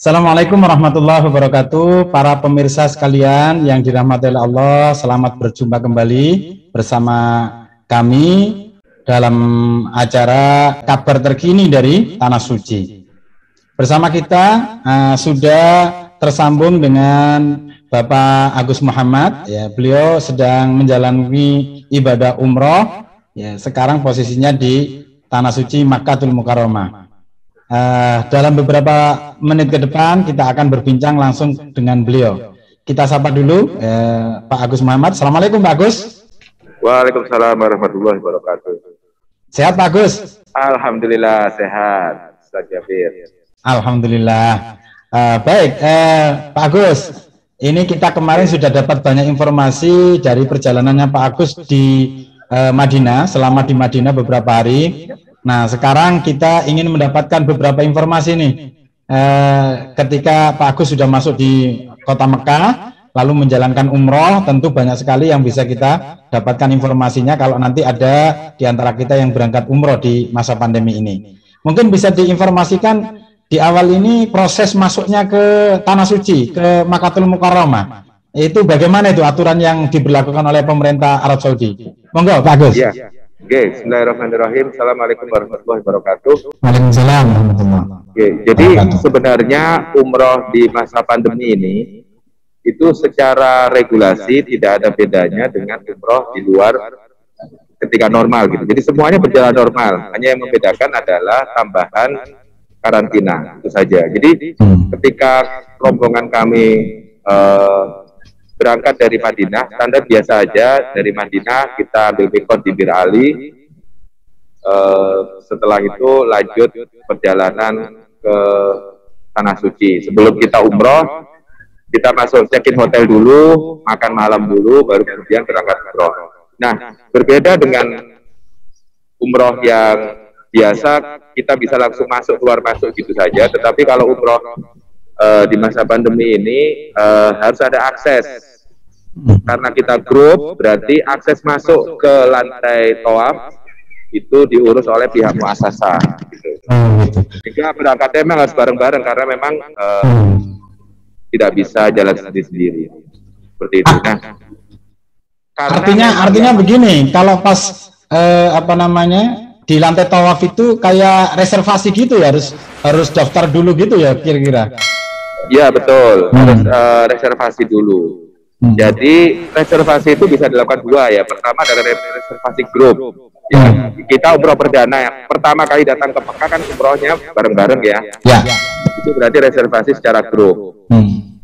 Assalamualaikum warahmatullahi wabarakatuh. Para pemirsa sekalian yang dirahmati oleh Allah, selamat berjumpa kembali bersama kami dalam acara kabar terkini dari Tanah Suci. Bersama kita sudah tersambung dengan Bapak Agus Muhammad. Ya, beliau sedang menjalani ibadah umroh. Ya, sekarang posisinya di Tanah Suci Makkatul Mukarramah. Dalam beberapa menit ke depan kita akan berbincang langsung dengan beliau. Kita sapa dulu Pak Agus Muhammad. Assalamualaikum Pak Agus. Waalaikumsalam warahmatullahi wabarakatuh. Sehat Pak Agus? Alhamdulillah sehat. Ustaz Jafir. Alhamdulillah. Baik Pak Agus. Ini kita kemarin sudah dapat banyak informasi dari perjalanannya Pak Agus di Madinah, selama di Madinah beberapa hari. Nah, sekarang kita ingin mendapatkan beberapa informasi nih. Ketika Pak Agus sudah masuk di kota Mekah, lalu menjalankan umroh, tentu banyak sekali yang bisa kita dapatkan informasinya kalau nanti ada di antara kita yang berangkat umroh di masa pandemi ini. Mungkin bisa diinformasikan di awal ini proses masuknya ke Tanah Suci, ke Makkatul Mukarramah. Itu bagaimana itu aturan yang diberlakukan oleh pemerintah Arab Saudi? Monggo Pak Agus. Ya. Oke, bismillahirrahmanirrahim. Assalamualaikum warahmatullahi wabarakatuh. Waalaikumsalam warahmatullahi wabarakatuh. Oke, jadi sebenarnya umroh di masa pandemi ini itu secara regulasi tidak ada bedanya dengan umroh di luar ketika normal gitu. Jadi semuanya berjalan normal. Hanya yang membedakan adalah tambahan karantina itu saja. Jadi ketika rombongan kami berangkat dari Madinah, standar biasa aja. Dari Madinah kita ambil mikot di Bir Ali, setelah itu lanjut perjalanan ke Tanah Suci. Sebelum kita umroh, kita masuk check-in hotel dulu, makan malam dulu, baru kemudian berangkat umroh. Nah, berbeda dengan umroh yang biasa, kita bisa langsung masuk, keluar masuk gitu saja. Tetapi kalau umroh di masa pandemi ini harus ada akses, karena kita grup, berarti akses masuk ke lantai tawaf itu diurus oleh pihak muasasah gitu. Sehingga berangkatnya memang harus bareng-bareng karena memang tidak bisa jalan sendiri-sendiri seperti itu. Nah, artinya begini, kalau pas di lantai tawaf itu kayak reservasi gitu ya, harus daftar dulu gitu ya kira-kira. Ya betul, harus reservasi dulu. Jadi reservasi itu bisa dilakukan dua ya. Pertama adalah reservasi grup. Ya, kita umroh perdana yang pertama kali datang ke Mekah kan umrohnya bareng-bareng ya. Itu berarti reservasi secara grup.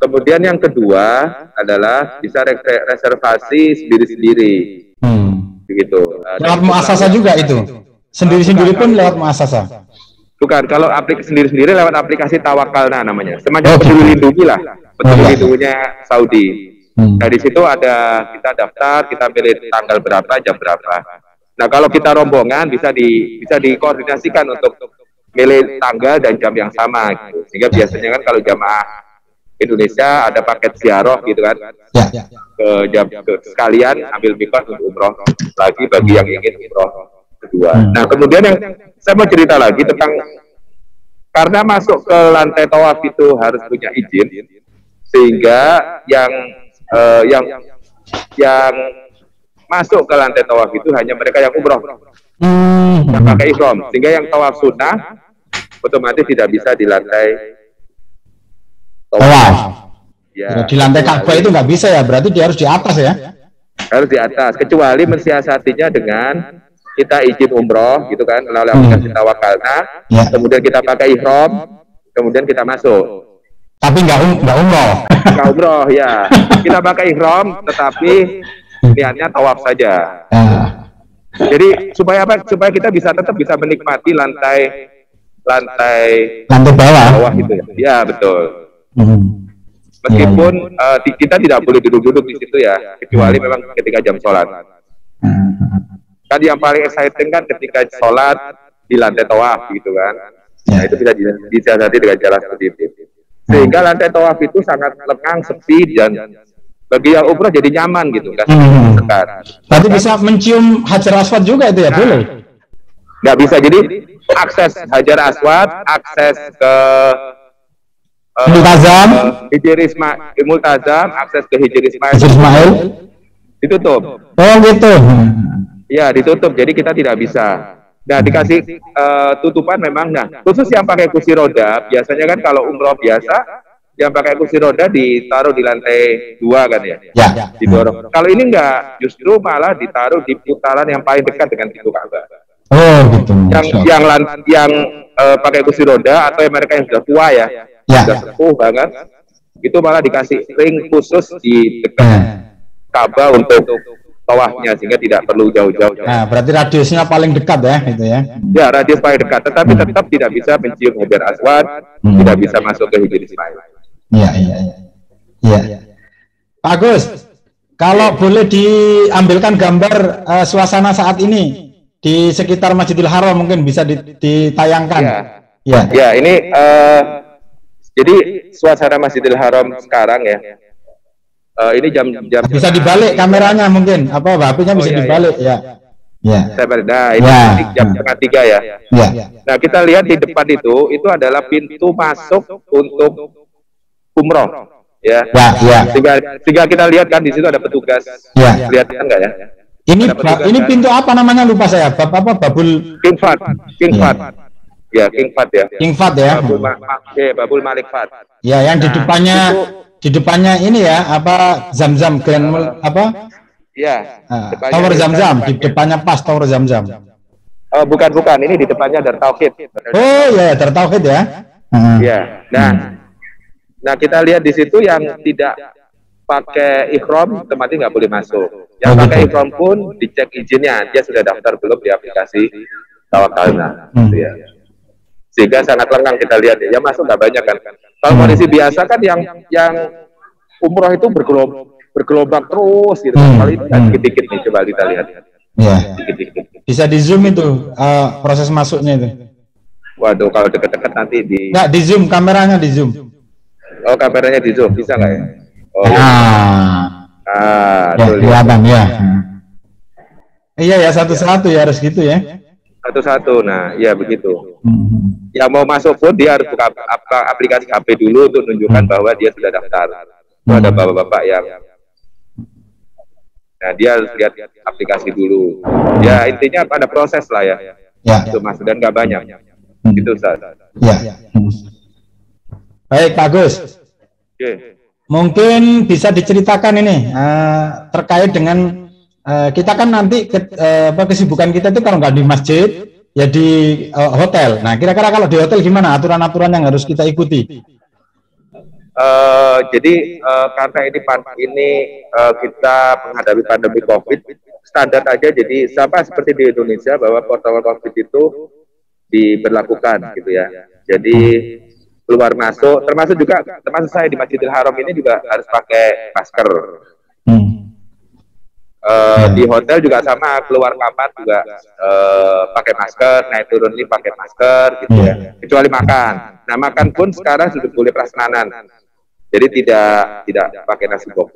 Kemudian yang kedua adalah bisa reservasi sendiri-sendiri. Begitu. Lewat muasasah juga itu. Sendiri-sendiri pun lewat muasasah. Bukan, kalau aplikasi sendiri-sendiri lewat aplikasi Tawakalna namanya. Semacam Peduli Lindungi lah. Peduli Lindunginya Saudi. Dari situ ada kita daftar, kita pilih tanggal berapa, jam berapa. Nah, kalau kita rombongan bisa dikoordinasikan untuk pilih tanggal dan jam yang sama gitu. Sehingga biasanya kan kalau jamaah Indonesia ada paket ziarah gitu kan. Sekalian ambil mikot untuk umroh lagi bagi yang ingin umroh kedua. Nah, kemudian yang saya mau cerita lagi tentang karena masuk ke lantai tawaf itu harus punya izin, sehingga yang masuk ke lantai tawaf itu hanya mereka yang umroh yang pakai ihram, sehingga yang tawaf sunnah otomatis tidak bisa di lantai tawaf. Ya, di lantai Ka'bah itu nggak bisa ya, berarti dia harus di atas ya? Harus di atas, kecuali mensiasatinya dengan kita izin umroh gitu kan, melalui aplikasi Tawakalna, kemudian kita pakai ihram, kemudian kita masuk. Tapi nggak umroh. Nggak umroh ya. Kita pakai ihram, tetapi niatnya tawaf saja. Jadi supaya apa? Supaya kita tetap bisa menikmati lantai bawah gitu ya. Ya betul. Meskipun kita tidak boleh duduk-duduk di situ ya, kecuali memang ketika jam sholat. Kan yang paling exciting kan ketika sholat di lantai tawaf gitu kan. Nah itu bisa disiasati dengan cara seperti itu. Sehingga lantai tawaf itu sangat lengang, sepi, dan bagi yang umroh jadi nyaman gitu kan. Berarti bisa mencium Hajar Aswad juga itu ya, boleh? Nggak bisa, jadi akses Hajar Aswad, akses ke Multazam, Multazam, akses ke Hijri Hijri Ismail ditutup. Oh gitu. Ya, ditutup. Jadi kita tidak bisa. Nah, dikasih tutupan memang. Nah, khusus yang pakai kursi roda, biasanya kan kalau umroh biasa, yang pakai kursi roda ditaruh di lantai 2 kan ya? Ya. Didorong. Kalau ini enggak, justru malah ditaruh di putaran yang paling dekat dengan pintu Ka'bah. Oh gitu. Yang pakai kursi roda atau yang mereka yang sudah tua ya, sudah sepuh banget, itu malah dikasih ring khusus di dekat Ka'bah untuk tawafnya, sehingga tidak perlu jauh-jauh. Nah, berarti radiusnya paling dekat ya, gitu ya? Ya, radius paling dekat, tetapi tetap tidak bisa mencium Hajar Aswad, tidak bisa masuk ke Hijri Ismail. Iya. Pak Agus, kalau boleh diambilkan gambar suasana saat ini di sekitar Masjidil Haram, mungkin bisa ditayangkan. Ya, ini jadi suasana Masjidil Haram sekarang ya. Ini jam bisa dibalik kameranya mungkin, apa HP-nya bisa dibalik ya. Nah, ini jam setengah 3 ya. Nah, kita lihat di depan itu adalah pintu masuk untuk umroh. Ya. Sehingga kita lihat kan di situ ada petugas. Lihat kan enggak ya? Ini pintu apa namanya, lupa saya. Babul King Fahd. Ya, King Fahd ya. King Fahd ya. Babul Malik Fahd. Ya, yang di depannya ini ya, apa, Zam-Zam Grand apa? Ya. Tower Zam-Zam, di depannya pas Tower Zam-Zam. Bukan, ini di depannya Dar Tauhid. Oh iya, Dar Tauhid ya. Iya. Nah, kita lihat di situ yang tidak pakai ikhram otomatis nggak boleh masuk. Yang pakai ikhram pun dicek izinnya, dia sudah daftar belum di aplikasi Tawakalna. Gitu ya. Sehingga sangat lengang kita lihat ya, masuk nggak banyak kan. Kalau kondisi biasa kan yang umroh itu bergelombang terus gitu. Kali ini dikit-dikit nih, coba kita lihat. Iya. Dikit-dikit. Bisa di zoom itu proses masuknya itu. Waduh, kalau deket-deket nanti nggak di zoom, kameranya di zoom. Oh, kameranya di zoom, bisa nggak ya? Oh, kelihatan ya. Iya ya, satu-satu ya, harus gitu ya. Satu-satu, nah ya begitu. Yang mau masuk pun dia harus buka aplikasi HP dulu untuk menunjukkan bahwa dia sudah daftar. Itu ada bapak-bapak yang, nah dia harus lihat aplikasi dulu. Ya intinya ada proses lah ya. Itu masuk dan nggak banyak. Gitu Ustaz. Ya. Baik Pak Agus. Mungkin bisa diceritakan ini terkait dengan kita kan nanti kesibukan kita itu kalau nggak di masjid ya di hotel. Nah kira-kira kalau di hotel gimana aturan-aturan yang harus kita ikuti? Jadi karena ini kita menghadapi pandemi COVID, standar aja. Jadi sama seperti di Indonesia bahwa protokol COVID itu diberlakukan gitu ya. Jadi keluar masuk, termasuk saya di Masjidil Haram ini juga harus pakai masker. Di hotel juga sama, keluar kamar juga pakai masker, naik turun ini pakai masker gitu ya. Kecuali makan. Nah makan pun sekarang sudah boleh prasmanan. Jadi tidak pakai nasi box.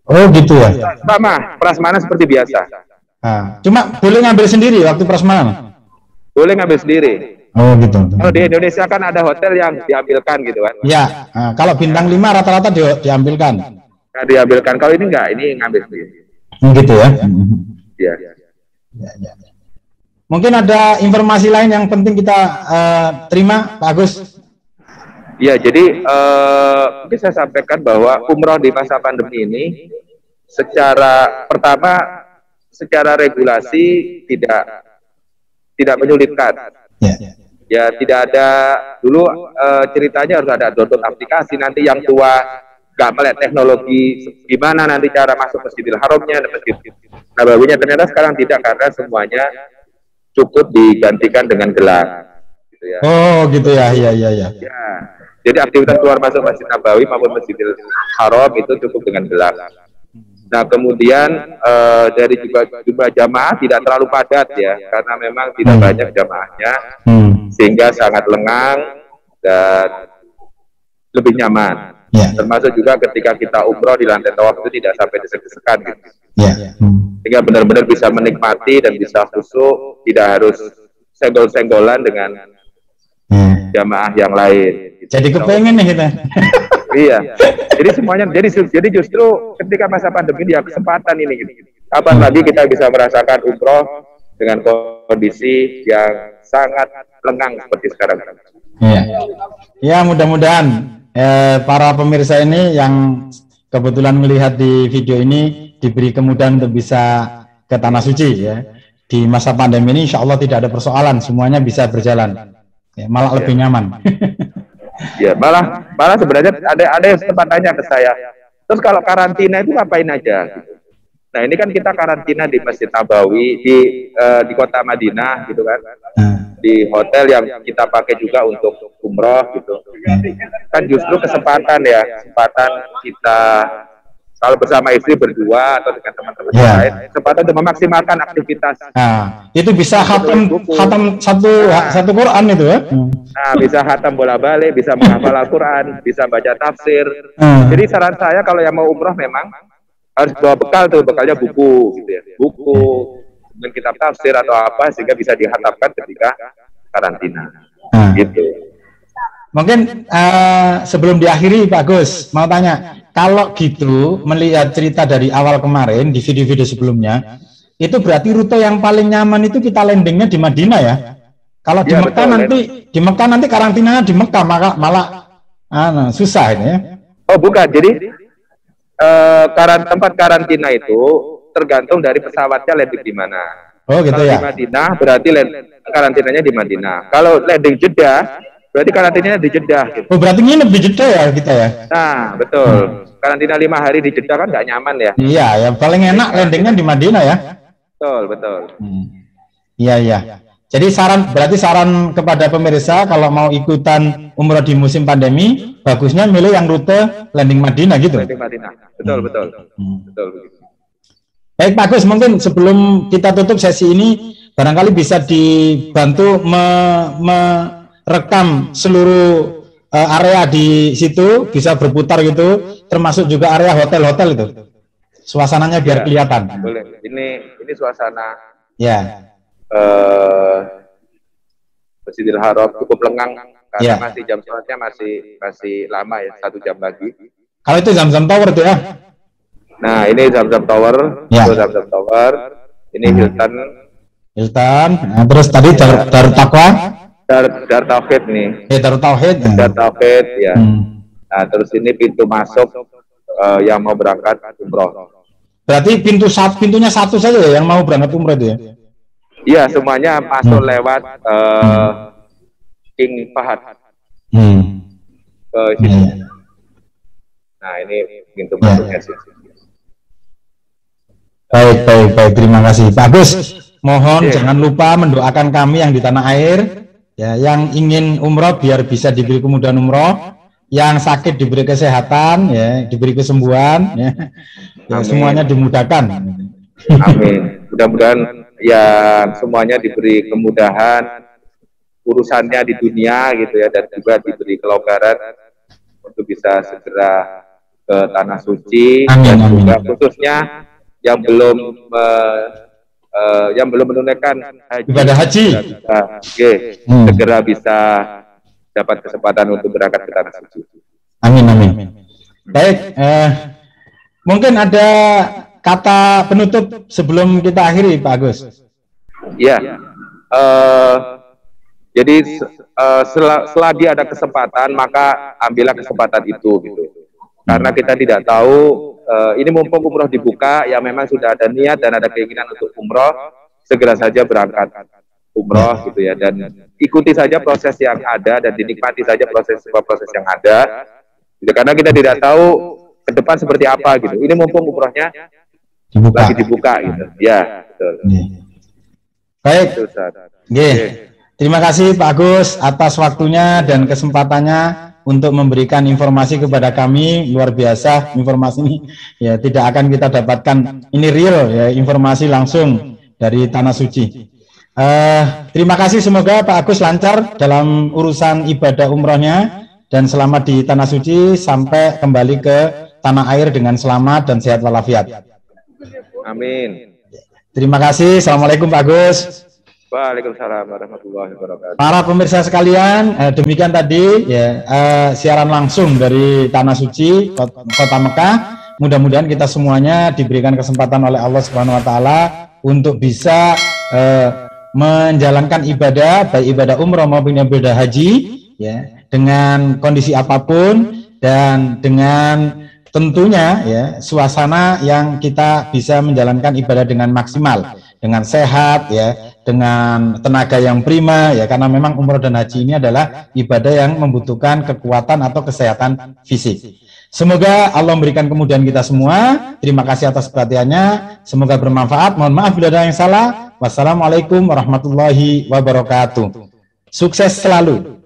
Oh gitu ya. Sama, prasmanan seperti biasa. Cuma boleh ngambil sendiri waktu prasmanan. Boleh ngambil sendiri. Oh gitu. Kalau di Indonesia kan ada hotel yang diambilkan gitu kan. Ya, kalau bintang 5 rata-rata diambilkan. Nah, diambilkan. Kalau ini enggak, ini ngambil sendiri. Gitu ya. Iya. Ya. Mungkin ada informasi lain yang penting kita terima, Pak Agus. Ya, jadi mungkin saya sampaikan bahwa umroh di masa pandemi ini secara regulasi tidak menyulitkan. Ya, tidak ada dulu ceritanya harus ada download aplikasi, nanti yang tua nggak melihat teknologi gimana nanti cara masuk Masjidil Haramnya dan Masjid Nabawinya. Ternyata sekarang tidak, karena semuanya cukup digantikan dengan gelang. Gitu ya. Oh gitu ya, iya. Ya, jadi aktivitas keluar masuk Masjid Nabawi maupun Masjidil Haram itu cukup dengan gelang. Nah kemudian dari juga jumlah jamaah tidak terlalu padat ya, karena memang tidak banyak jamaahnya, sehingga sangat lengang dan lebih nyaman. Termasuk juga ketika kita umroh di lantai tawaf itu tidak sampai desek-desekan gitu. Sehingga benar-benar bisa menikmati dan bisa khusyuk, tidak harus senggol-senggolan dengan jamaah yang lain. Jadi kepengen nih kita. Iya. Jadi semuanya jadi justru ketika masa pandemi dia kesempatan ini gitu. Kapan lagi kita bisa merasakan umroh dengan kondisi yang sangat lengang seperti sekarang. Iya. Ya, mudah-mudahan para pemirsa ini yang kebetulan melihat di video ini diberi kemudahan untuk bisa ke Tanah Suci ya. Di masa pandemi ini insya Allah tidak ada persoalan, semuanya bisa berjalan. Ya, malah lebih nyaman. Ya, malah sebenarnya ada yang sempat tanya ke saya. Terus kalau karantina itu ngapain aja? Gitu. Nah, ini kan kita karantina di Masjid Nabawi di kota Madinah gitu kan. Di hotel yang kita pakai juga untuk umroh gitu. Kan justru kesempatan kita kalau bersama istri berdua atau dengan teman-teman lain, kesempatan untuk memaksimalkan aktivitas. Nah, itu bisa khatam satu Quran itu ya. Nah, bisa khatam bola-balik, bisa menghafal Al-Quran, bisa baca tafsir. Jadi saran saya kalau yang mau umroh memang harus bawa bekal tuh, bekalnya buku gitu ya. Buku, dengan kitab tafsir atau apa sehingga bisa dihatamkan ketika karantina. Gitu. Mungkin sebelum diakhiri Pak Gus mau tanya, kalau gitu melihat cerita dari awal kemarin di video-video sebelumnya, itu berarti rute yang paling nyaman itu kita landingnya di Madinah ya? Kalau di Mekah nanti karantinanya di Mekah malah susah ini ya? Oh bukan, jadi tempat karantina itu tergantung dari pesawatnya landing di mana. Oh gitu. Kalau ya? Di Madinah berarti karantinanya di Madinah. Kalau landing Jeddah berarti karantinanya di Jeddah. Gitu. Oh berarti nginep di Jeddah ya kita ya? Nah betul. Karantina 5 hari di Jeddah kan nggak nyaman ya? Iya, yang paling enak landingnya di Madinah ya? Betul. Iya. Jadi berarti saran kepada pemirsa kalau mau ikutan umroh di musim pandemi, bagusnya milih yang rute landing Madinah gitu. Landing Madinah, betul. Betul. Baik Pak Gus, mungkin sebelum kita tutup sesi ini, barangkali bisa dibantu merekam seluruh area di situ, bisa berputar gitu, termasuk juga area hotel-hotel itu. Suasananya biar kelihatan. Boleh. Ini suasana. Ya. Masjidil Haram cukup lengang karena masih jam sholatnya masih lama ya, 1 jam lagi. Kalau itu Zamzam Tower itu ya? Nah ini Zamzam Tower, itu Zamzam Tower, ini Hilton. Nah, terus tadi Darut Taqwa. Dar Tauhid nih. Darut Tauhid. Dar Tauhid ya. Nah terus ini pintu masuk yang mau berangkat umroh. Berarti pintunya satu saja ya yang mau berangkat umroh itu ya? Iya semuanya masuk lewat King Fahad. Ke sini. Nah ini pintu masuknya sih. Baik, terima kasih Pak Gus. Mohon jangan lupa mendoakan kami yang di tanah air, ya, yang ingin umroh biar bisa diberi kemudahan umroh, yang sakit diberi kesehatan, ya, diberi kesembuhan, ya, semuanya dimudahkan. Amin. Mudah-mudahan ya semuanya diberi kemudahan urusannya di dunia gitu ya, dan juga diberi kelonggaran untuk bisa segera ke Tanah Suci. Dan juga khususnya yang belum menunaikan ibadah haji, segera bisa dapat kesempatan untuk berangkat ke Tanah Suci. Amin. Baik, mungkin ada kata penutup sebelum kita akhiri Pak Agus. Ya, jadi selagi ada kesempatan maka ambillah kesempatan itu gitu. Karena kita tidak tahu, ini mumpung umroh dibuka, ya memang sudah ada niat dan ada keinginan untuk umroh, segera saja berangkat umroh gitu ya, dan ikuti saja proses yang ada dan dinikmati saja proses yang ada, gitu. Karena kita tidak tahu ke depan seperti apa gitu. Ini mumpung umrohnya lagi dibuka gitu. Ya, betul. Baik. Terima kasih Pak Agus atas waktunya dan kesempatannya untuk memberikan informasi kepada kami. Luar biasa informasi ini, ya, tidak akan kita dapatkan, ini real ya, informasi langsung dari Tanah Suci. Terima kasih, semoga Pak Agus lancar dalam urusan ibadah umrohnya dan selamat di Tanah Suci sampai kembali ke tanah air dengan selamat dan sehat walafiat. Amin. Terima kasih. Assalamualaikum Pak Agus. Waalaikumsalam warahmatullahi wabarakatuh. Para pemirsa sekalian, demikian tadi ya siaran langsung dari Tanah Suci Kota Mekah. Mudah-mudahan kita semuanya diberikan kesempatan oleh Allah Subhanahu wa taala untuk bisa menjalankan ibadah, baik ibadah umroh maupun ibadah haji ya, dengan kondisi apapun dan dengan tentunya ya suasana yang kita bisa menjalankan ibadah dengan maksimal, dengan sehat ya, dengan tenaga yang prima ya, karena memang umroh dan haji ini adalah ibadah yang membutuhkan kekuatan atau kesehatan fisik. Semoga Allah memberikan kemudahan kita semua. Terima kasih atas perhatiannya. Semoga bermanfaat. Mohon maaf bila ada yang salah. Wassalamualaikum warahmatullahi wabarakatuh. Sukses selalu.